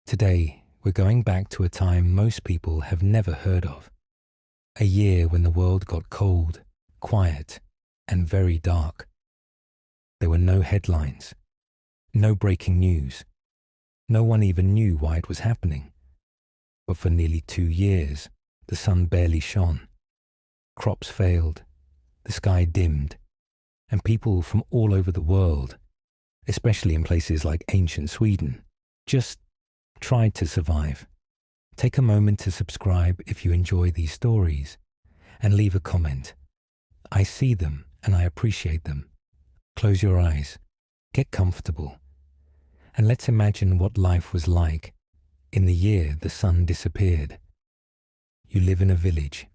Today, we're going back to a time most people have never heard of. A year when the world got cold, quiet, and very dark. There were no headlines, no breaking news. No one even knew why it was happening. But for nearly 2 years, the sun barely shone. Crops failed, the sky dimmed, and people from all over the world, especially in places like ancient Sweden, just tried to survive. Take a moment to subscribe if you enjoy these stories, and leave a comment. I see them and I appreciate them. Close your eyes, get comfortable, and let's imagine what life was like in the year the sun disappeared. You live in a village,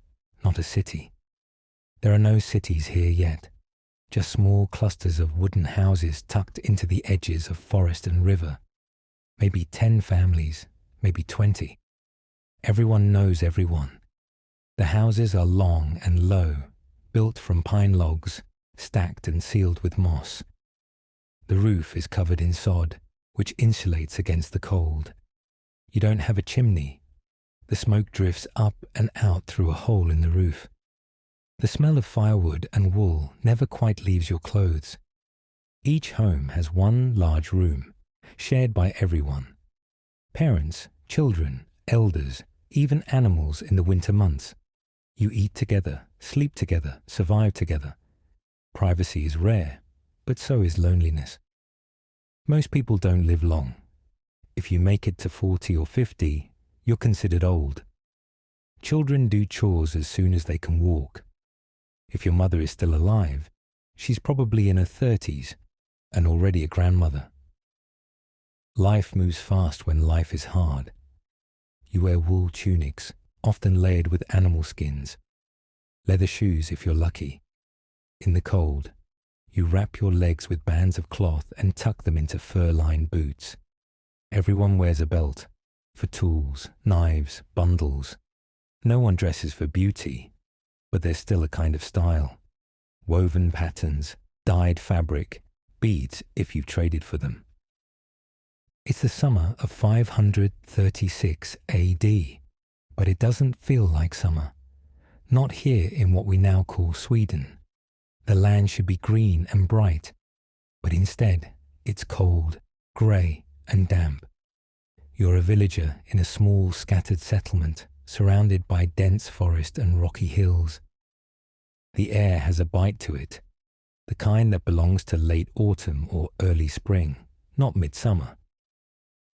not a city. There are no cities here yet, just small clusters of wooden houses tucked into the edges of forest and river. Maybe 10 families, maybe 20. Everyone knows everyone. The houses are long and low, built from pine logs, stacked and sealed with moss. The roof is covered in sod, which insulates against the cold. You don't have a chimney. The smoke drifts up and out through a hole in the roof. The smell of firewood and wool never quite leaves your clothes. Each home has one large room, shared by everyone. Parents, children, elders, even animals in the winter months. You eat together, sleep together, survive together. Privacy is rare, but so is loneliness. Most people don't live long. If you make it to 40 or 50, you're considered old. Children do chores as soon as they can walk. If your mother is still alive, she's probably in her 30s and already a grandmother. Life moves fast when life is hard. You wear wool tunics, often layered with animal skins. Leather shoes if you're lucky. In the cold, you wrap your legs with bands of cloth and tuck them into fur-lined boots. Everyone wears a belt for tools, knives, bundles. No one dresses for beauty, but there's still a kind of style. Woven patterns, dyed fabric, beads if you've traded for them. It's the summer of 536 AD, but it doesn't feel like summer. Not here in what we now call Sweden. The land should be green and bright, but instead it's cold, grey and damp. You're a villager in a small scattered settlement surrounded by dense forest and rocky hills. The air has a bite to it, the kind that belongs to late autumn or early spring, not midsummer.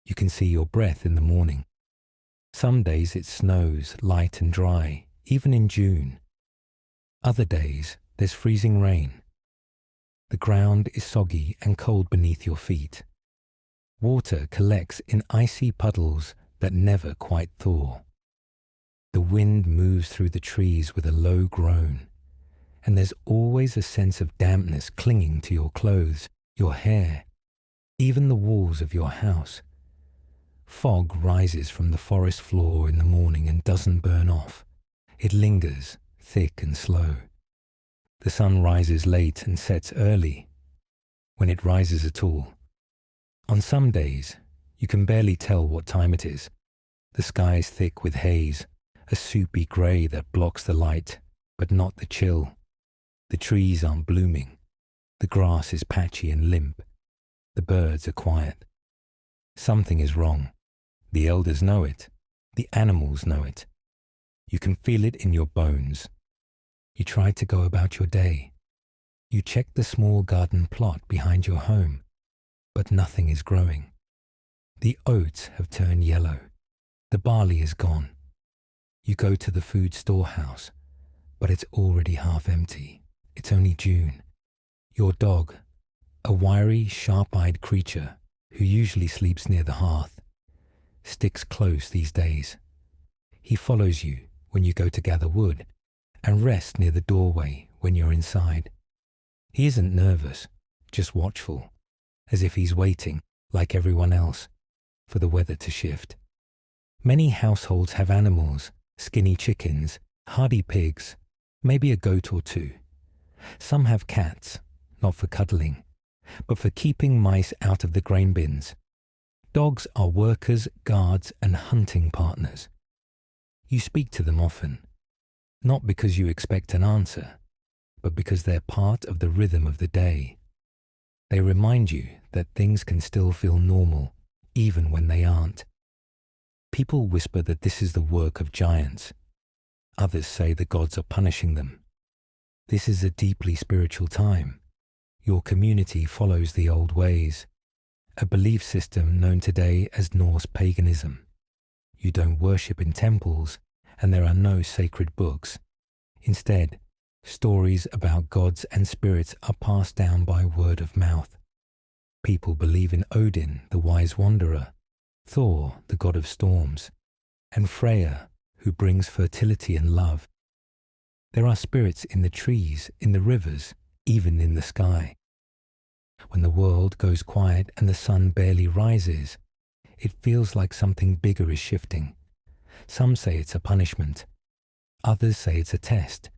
You can see your breath in the morning. Some days it snows light and dry, even in June. Other days there's freezing rain. The ground is soggy and cold beneath your feet. Water collects in icy puddles that never quite thaw. The wind moves through the trees with a low groan, and there's always a sense of dampness clinging to your clothes, your hair, even the walls of your house. Fog rises from the forest floor in the morning and doesn't burn off. It lingers, thick and slow. The sun rises late and sets early, when it rises at all. On some days, you can barely tell what time it is. The sky is thick with haze, a soupy grey that blocks the light, but not the chill. The trees aren't blooming. The grass is patchy and limp. The birds are quiet. Something is wrong. The elders know it. The animals know it. You can feel it in your bones. You try to go about your day. You check the small garden plot behind your home, but nothing is growing. The oats have turned yellow. The barley is gone. You go to the food storehouse, but it's already half empty. It's only June. Your dog, a wiry, sharp-eyed creature who usually sleeps near the hearth, sticks close these days. He follows you when you go to gather wood and rests near the doorway when you're inside. He isn't nervous, just watchful, as if he's waiting, like everyone else, for the weather to shift. Many households have animals, skinny chickens, hardy pigs, maybe a goat or two. Some have cats, not for cuddling, but for keeping mice out of the grain bins. Dogs are workers, guards, and hunting partners. You speak to them often, not because you expect an answer, but because they're part of the rhythm of the day. They remind you that things can still feel normal, even when they aren't. People whisper that this is the work of giants. Others say the gods are punishing them. This is a deeply spiritual time. Your community follows the old ways, a belief system known today as Norse paganism. You don't worship in temples, and there are no sacred books. Instead, stories about gods and spirits are passed down by word of mouth. People believe in Odin, the wise wanderer, Thor, the god of storms, and Freya, who brings fertility and love. There are spirits in the trees, in the rivers, even in the sky. When the world goes quiet and the sun barely rises, it feels like something bigger is shifting. Some say it's a punishment. Others say it's a test.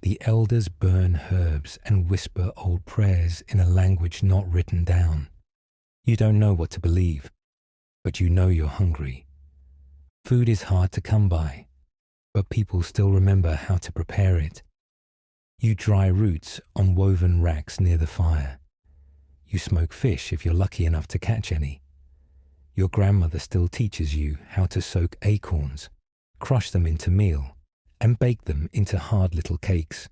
The elders burn herbs and whisper old prayers in a language not written down. You don't know what to believe, but you know you're hungry. Food is hard to come by, but people still remember how to prepare it. You dry roots on woven racks near the fire. You smoke fish if you're lucky enough to catch any. Your grandmother still teaches you how to soak acorns, crush them into meal, and bake them into hard little cakes.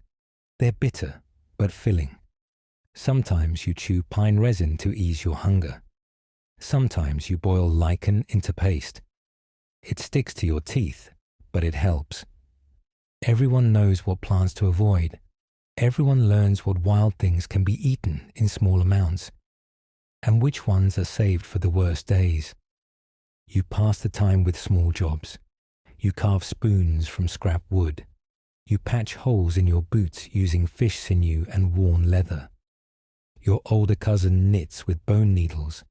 They're bitter, but filling. Sometimes you chew pine resin to ease your hunger. Sometimes you boil lichen into paste. It sticks to your teeth, but it helps. Everyone knows what plants to avoid. Everyone learns what wild things can be eaten in small amounts, and which ones are saved for the worst days. You pass the time with small jobs. You carve spoons from scrap wood. You patch holes in your boots using fish sinew and worn leather. Your older cousin knits with bone needles,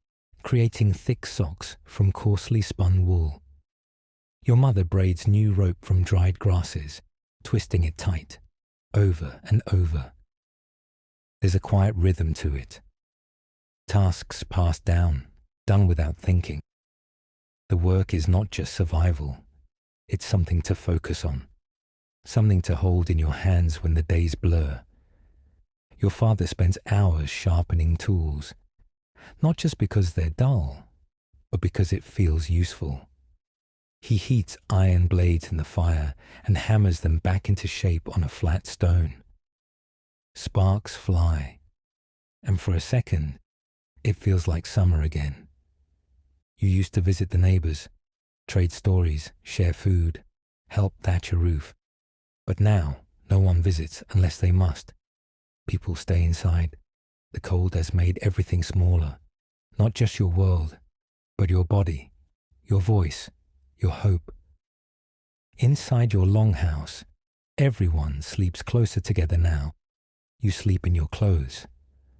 creating thick socks from coarsely spun wool. Your mother braids new rope from dried grasses, twisting it tight, over and over. There's a quiet rhythm to it. Tasks passed down, done without thinking. The work is not just survival. It's something to focus on, something to hold in your hands when the days blur. Your father spends hours sharpening tools, not just because they're dull, but because it feels useful. He heats iron blades in the fire and hammers them back into shape on a flat stone. Sparks fly, and for a second, it feels like summer again. You used to visit the neighbors, trade stories, share food, help thatch a roof. But now, no one visits unless they must. People stay inside. The cold has made everything smaller, not just your world, but your body, your voice, your hope. Inside your longhouse, everyone sleeps closer together now. You sleep in your clothes.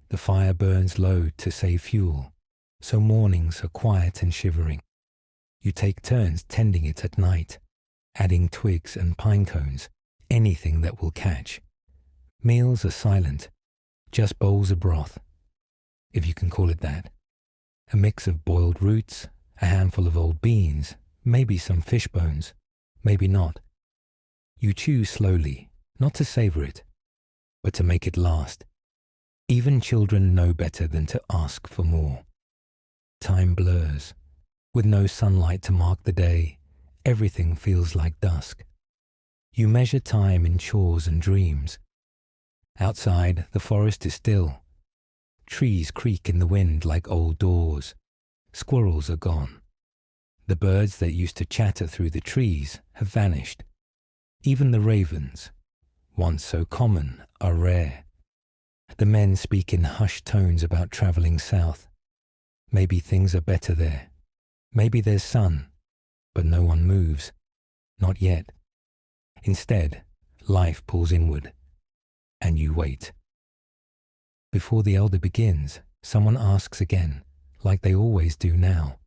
The fire burns low to save fuel, so mornings are quiet and shivering. You take turns tending it at night, adding twigs and pine cones, anything that will catch. Meals are silent, just bowls of broth, if you can call it that. A mix of boiled roots, a handful of old beans, maybe some fish bones, maybe not. You chew slowly, not to savor it, but to make it last. Even children know better than to ask for more. Time blurs. With no sunlight to mark the day, everything feels like dusk. You measure time in chores and dreams. Outside, the forest is still. Trees creak in the wind like old doors. Squirrels are gone. The birds that used to chatter through the trees have vanished. Even the ravens, once so common, are rare. The men speak in hushed tones about traveling south. Maybe things are better there. Maybe there's sun, but no one moves. Not yet. Instead, life pulls inward, and you wait. Before the elder begins, someone asks again, like they always do now.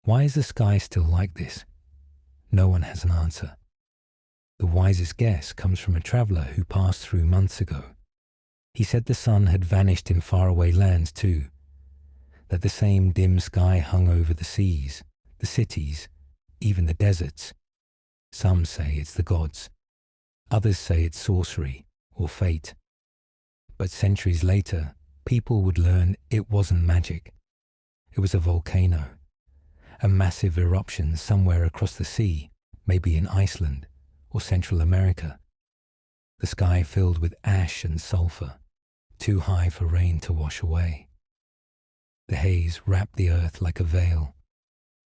Why is the sky still like this? No one has an answer. The wisest guess comes from a traveler who passed through months ago. He said the sun had vanished in faraway lands too. that the same dim sky hung over the seas, the cities, even the deserts. Some say it's the gods. Others say it's sorcery or fate. But centuries later, people would learn it wasn't magic. It was a volcano, a massive eruption somewhere across the sea, maybe in Iceland or Central America. The sky filled with ash and sulfur, too high for rain to wash away. The haze wrapped the earth like a veil.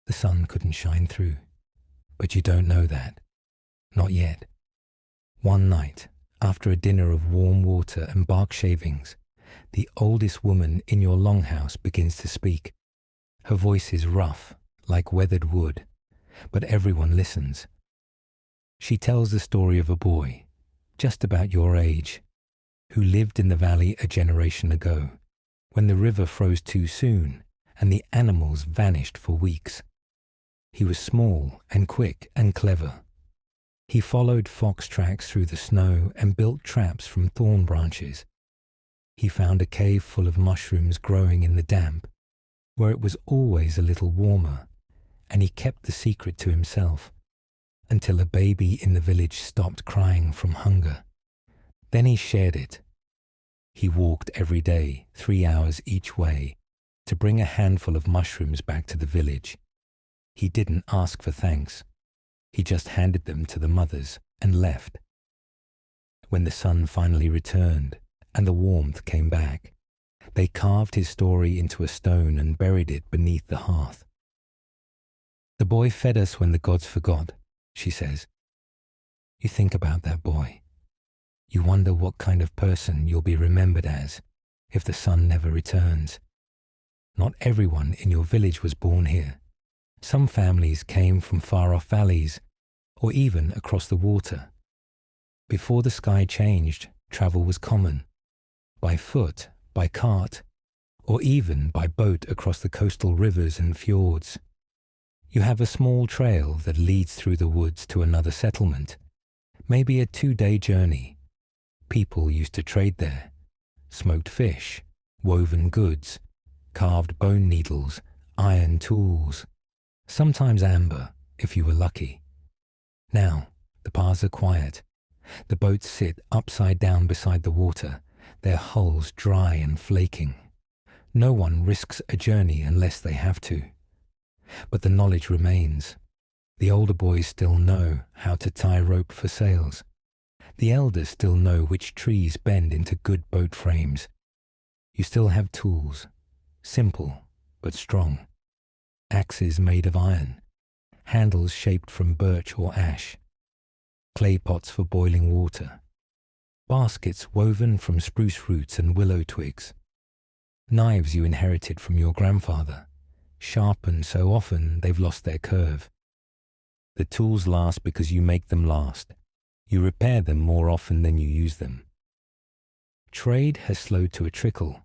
The sun couldn't shine through. But you don't know that. Not yet. One night, after a dinner of warm water and bark shavings, the oldest woman in your longhouse begins to speak. Her voice is rough, like weathered wood, but everyone listens. She tells the story of a boy, just about your age, who lived in the valley a generation ago, when the river froze too soon and the animals vanished for weeks. He was small and quick and clever. He followed fox tracks through the snow and built traps from thorn branches. He found a cave full of mushrooms growing in the damp, where it was always a little warmer, and he kept the secret to himself, until a baby in the village stopped crying from hunger. Then he shared it. He walked every day, 3 hours each way, to bring a handful of mushrooms back to the village. He didn't ask for thanks. He just handed them to the mothers and left. When the sun finally returned and the warmth came back, they carved his story into a stone and buried it beneath the hearth. The boy fed us when the gods forgot, she says. You think about that boy. You wonder what kind of person you'll be remembered as if the sun never returns. Not everyone in your village was born here. Some families came from far-off valleys, or even across the water. Before the sky changed, travel was common. By foot, by cart, or even by boat across the coastal rivers and fjords. You have a small trail that leads through the woods to another settlement, maybe a 2-day journey. People used to trade there. Smoked fish, woven goods, carved bone needles, iron tools, sometimes amber, if you were lucky. Now, the paths are quiet. The boats sit upside down beside the water, their hulls dry and flaking. No one risks a journey unless they have to. But the knowledge remains. The older boys still know how to tie rope for sails. The elders still know which trees bend into good boat frames. You still have tools, simple but strong. Axes made of iron, handles shaped from birch or ash, clay pots for boiling water, baskets woven from spruce roots and willow twigs, knives you inherited from your grandfather, sharpened so often they've lost their curve. The tools last because you make them last. You repair them more often than you use them. Trade has slowed to a trickle,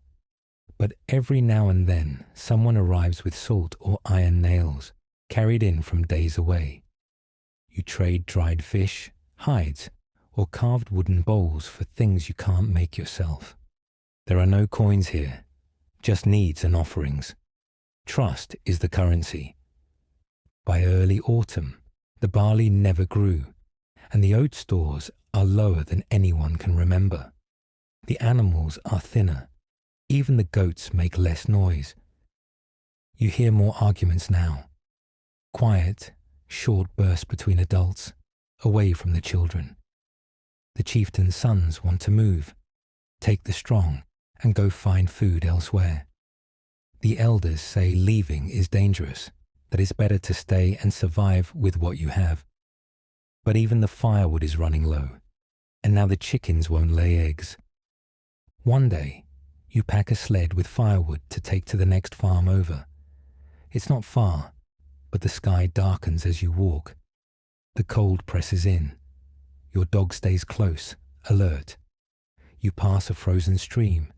but every now and then someone arrives with salt or iron nails, carried in from days away. You trade dried fish, hides, or carved wooden bowls for things you can't make yourself. There are no coins here, just needs and offerings. Trust is the currency. By early autumn, the barley never grew, and the oat stores are lower than anyone can remember. The animals are thinner. Even the goats make less noise. You hear more arguments now. Quiet, short bursts between adults, away from the children. The chieftain's sons want to move, take the strong, and go find food elsewhere. The elders say leaving is dangerous, that it's better to stay and survive with what you have. But even the firewood is running low, and now the chickens won't lay eggs. One day, you pack a sled with firewood to take to the next farm over. It's not far, but the sky darkens as you walk. The cold presses in. Your dog stays close, alert. You pass a frozen stream,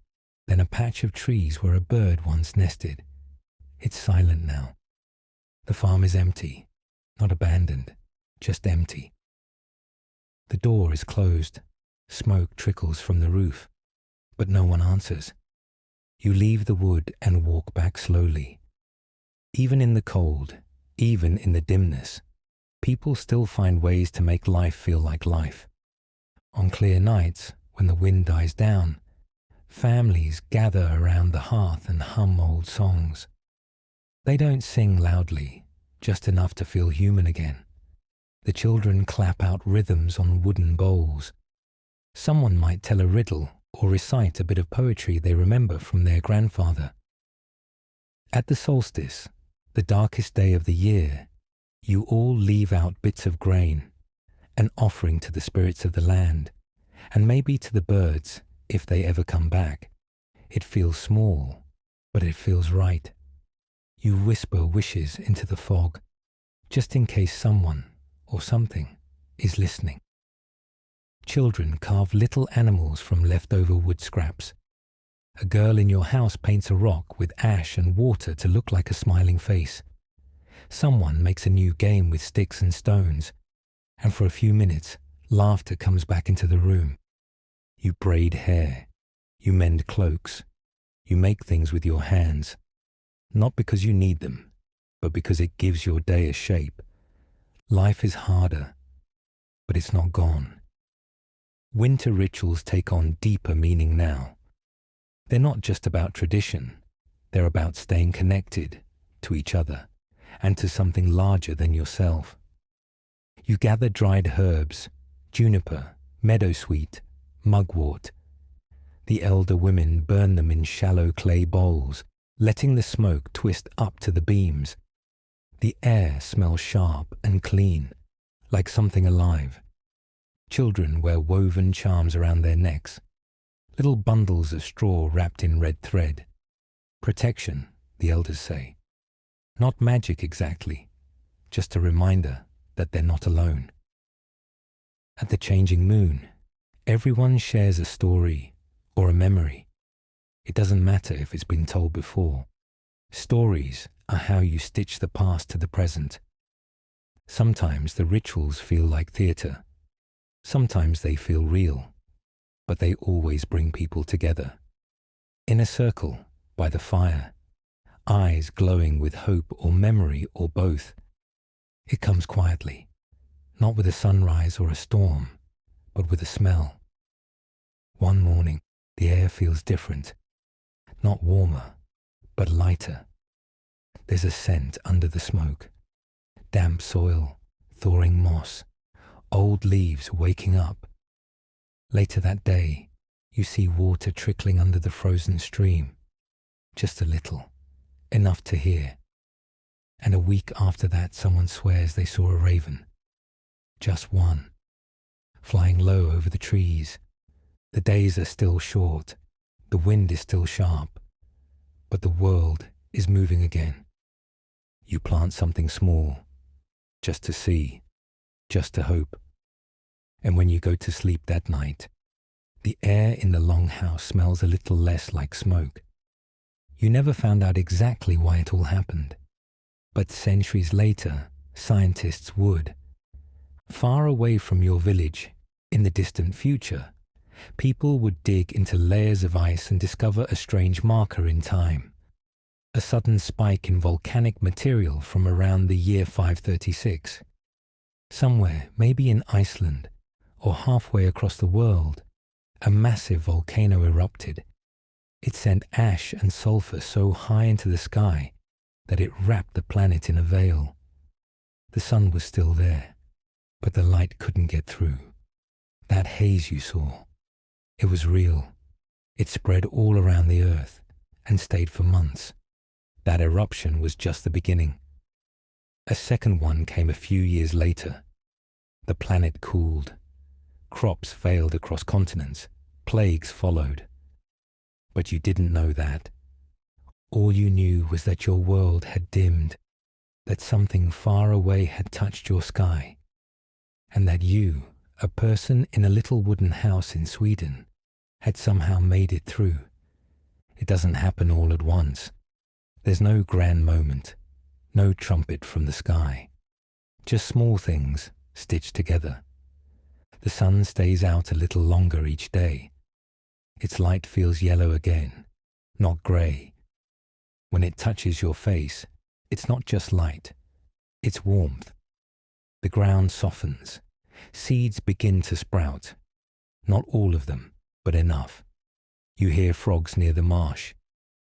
then a patch of trees where a bird once nested. It's silent now. The farm is empty, not abandoned, just empty. The door is closed. Smoke trickles from the roof, but no one answers. You leave the wood and walk back slowly. Even in the cold, even in the dimness, people still find ways to make life feel like life. On clear nights, when the wind dies down, families gather around the hearth and hum old songs. They don't sing loudly, just enough to feel human again. The children clap out rhythms on wooden bowls. Someone might tell a riddle or recite a bit of poetry they remember from their grandfather. At the solstice, the darkest day of the year, you all leave out bits of grain, an offering to the spirits of the land, and maybe to the birds if they ever come back. It feels small, but it feels right. You whisper wishes into the fog, just in case someone or something is listening. Children carve little animals from leftover wood scraps. A girl in your house paints a rock with ash and water to look like a smiling face. Someone makes a new game with sticks and stones, and for a few minutes, laughter comes back into the room. You braid hair, you mend cloaks, you make things with your hands, not because you need them, but because it gives your day a shape. Life is harder, but it's not gone. Winter rituals take on deeper meaning now. They're not just about tradition, they're about staying connected to each other and to something larger than yourself. You gather dried herbs, juniper, meadowsweet, mugwort. The elder women burn them in shallow clay bowls, letting the smoke twist up to the beams. The air smells sharp and clean, like something alive. Children wear woven charms around their necks, little bundles of straw wrapped in red thread. Protection, the elders say. Not magic exactly, just a reminder that they're not alone. At the changing moon, everyone shares a story or a memory. It doesn't matter if it's been told before. Stories are how you stitch the past to the present. Sometimes the rituals feel like theatre. Sometimes they feel real, but they always bring people together. In a circle, by the fire, eyes glowing with hope or memory or both. It comes quietly, not with a sunrise or a storm, but with a smell. One morning, the air feels different, not warmer, but lighter. There's a scent under the smoke, damp soil, thawing moss, old leaves waking up. Later that day, you see water trickling under the frozen stream, just a little, enough to hear. And a week after that, someone swears they saw a raven, just one, flying low over the trees. The days are still short, the wind is still sharp, but the world is moving again. You plant something small, just to see, just to hope. And when you go to sleep that night, the air in the longhouse smells a little less like smoke. You never found out exactly why it all happened, but centuries later, scientists would. Far away from your village, in the distant future, people would dig into layers of ice and discover a strange marker in time, a sudden spike in volcanic material from around the year 536. Somewhere, maybe in Iceland, or halfway across the world, a massive volcano erupted. It sent ash and sulfur so high into the sky that it wrapped the planet in a veil. The sun was still there, but the light couldn't get through. That haze you saw, it was real. It spread all around the earth and stayed for months. That eruption was just the beginning. A second one came a few years later. The planet cooled. Crops failed across continents. Plagues followed. But you didn't know that. All you knew was that your world had dimmed, that something far away had touched your sky, and that you, a person in a little wooden house in Sweden, had somehow made it through. It doesn't happen all at once. There's no grand moment, no trumpet from the sky. Just small things stitched together. The sun stays out a little longer each day. Its light feels yellow again, not grey. When it touches your face, it's not just light, it's warmth. The ground softens. Seeds begin to sprout. Not all of them, but enough. You hear frogs near the marsh.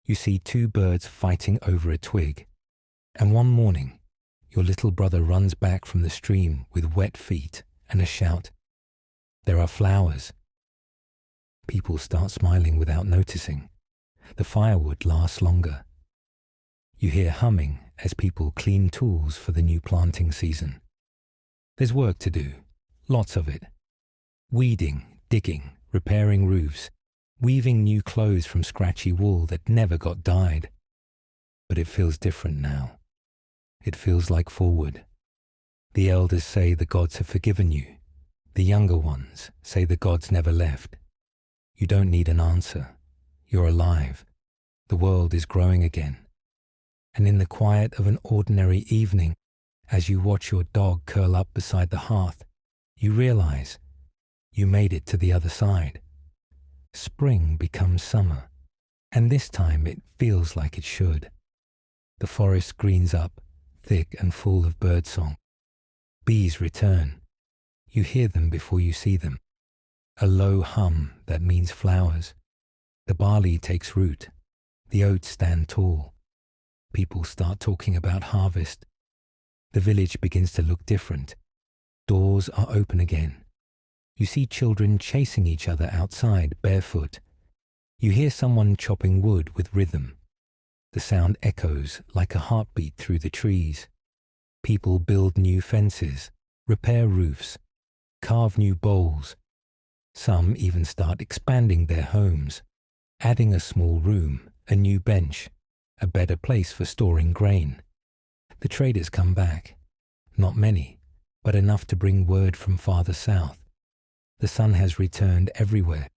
You see two birds fighting over a twig. And one morning, your little brother runs back from the stream with wet feet and a shout. There are flowers. People start smiling without noticing. The firewood lasts longer. You hear humming as people clean tools for the new planting season. There's work to do, lots of it. Weeding, digging, repairing roofs, weaving new clothes from scratchy wool that never got dyed. But it feels different now. It feels like forward. The elders say the gods have forgiven you. The younger ones say the gods never left. You don't need an answer. You're alive. The world is growing again. And in the quiet of an ordinary evening, as you watch your dog curl up beside the hearth, you realize you made it to the other side. Spring becomes summer, and this time it feels like it should. The forest greens up, thick and full of birdsong. Bees return. You hear them before you see them. A low hum that means flowers. The barley takes root. The oats stand tall. People start talking about harvest. The village begins to look different. Doors are open again. You see children chasing each other outside barefoot. You hear someone chopping wood with rhythm. The sound echoes like a heartbeat through the trees. People build new fences, repair roofs, carve new bowls. Some even start expanding their homes, adding a small room, a new bench, a better place for storing grain. The traders come back. Not many, but enough to bring word from farther south. The sun has returned everywhere.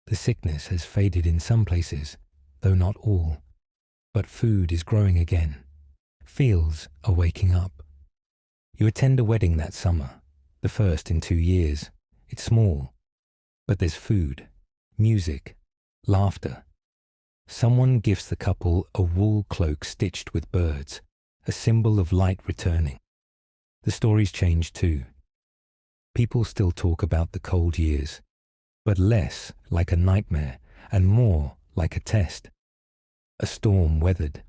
The sickness has faded in some places, though not all. But food is growing again. Fields are waking up. You attend a wedding that summer, the first in 2 years. It's small, but there's food, music, laughter. Someone gives the couple a wool cloak stitched with birds, a symbol of light returning. The stories change too. People still talk about the cold years, but less like a nightmare and more like a test. A storm weathered,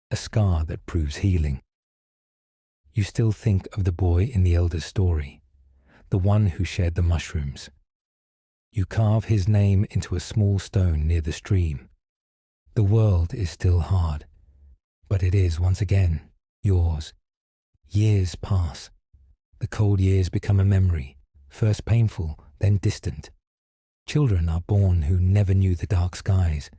a scar that proves healing. You still think of the boy in the elder's story, the one who shared the mushrooms. You carve his name into a small stone near the stream. The world is still hard, but it is once again yours. Years pass. The cold years become a memory, first painful, then distant. Children are born who never knew the dark skies.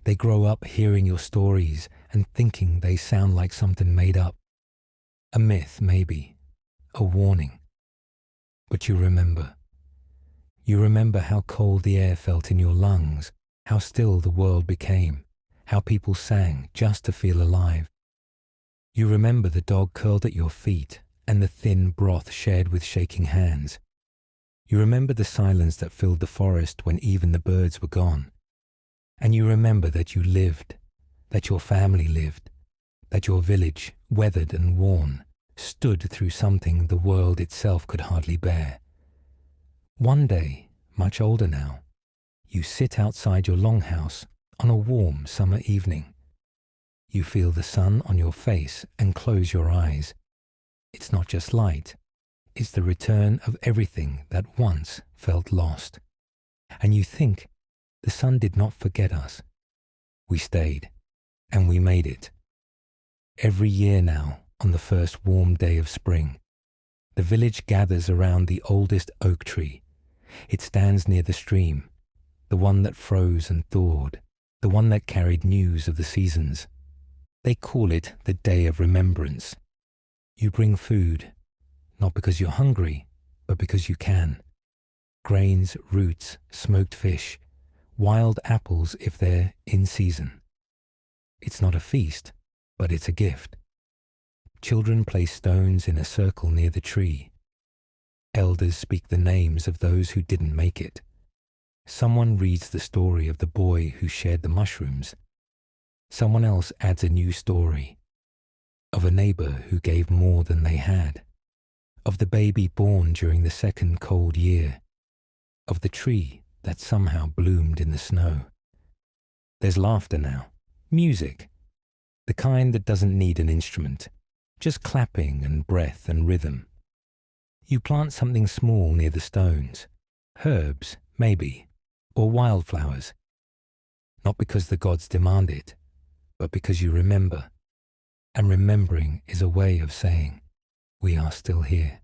They grow up hearing your stories and thinking they sound like something made up. A myth, maybe. A warning. But you remember. You remember how cold the air felt in your lungs, how still the world became, how people sang just to feel alive. You remember the dog curled at your feet and the thin broth shared with shaking hands. You remember the silence that filled the forest when even the birds were gone. And you remember that you lived, that your family lived, that your village, weathered and worn, stood through something the world itself could hardly bear. One day, much older now, you sit outside your longhouse on a warm summer evening. You feel the sun on your face and close your eyes. It's not just light, it's the return of everything that once felt lost. And you think, the sun did not forget us. We stayed, and we made it. Every year now, on the first warm day of spring, the village gathers around the oldest oak tree. It stands near the stream, the one that froze and thawed, the one that carried news of the seasons. They call it the Day of Remembrance. You bring food, not because you're hungry, but because you can. Grains, roots, smoked fish, wild apples if they're in season. It's not a feast, but it's a gift. Children place stones in a circle near the tree. Elders speak the names of those who didn't make it. Someone reads the story of the boy who shared the mushrooms. Someone else adds a new story of a neighbor who gave more than they had, of the baby born during the second cold year, of the tree that somehow bloomed in the snow. There's laughter now, music, the kind that doesn't need an instrument, just clapping and breath and rhythm. You plant something small near the stones, herbs, maybe, or wildflowers, not because the gods demand it, but because you remember, and remembering is a way of saying, we are still here.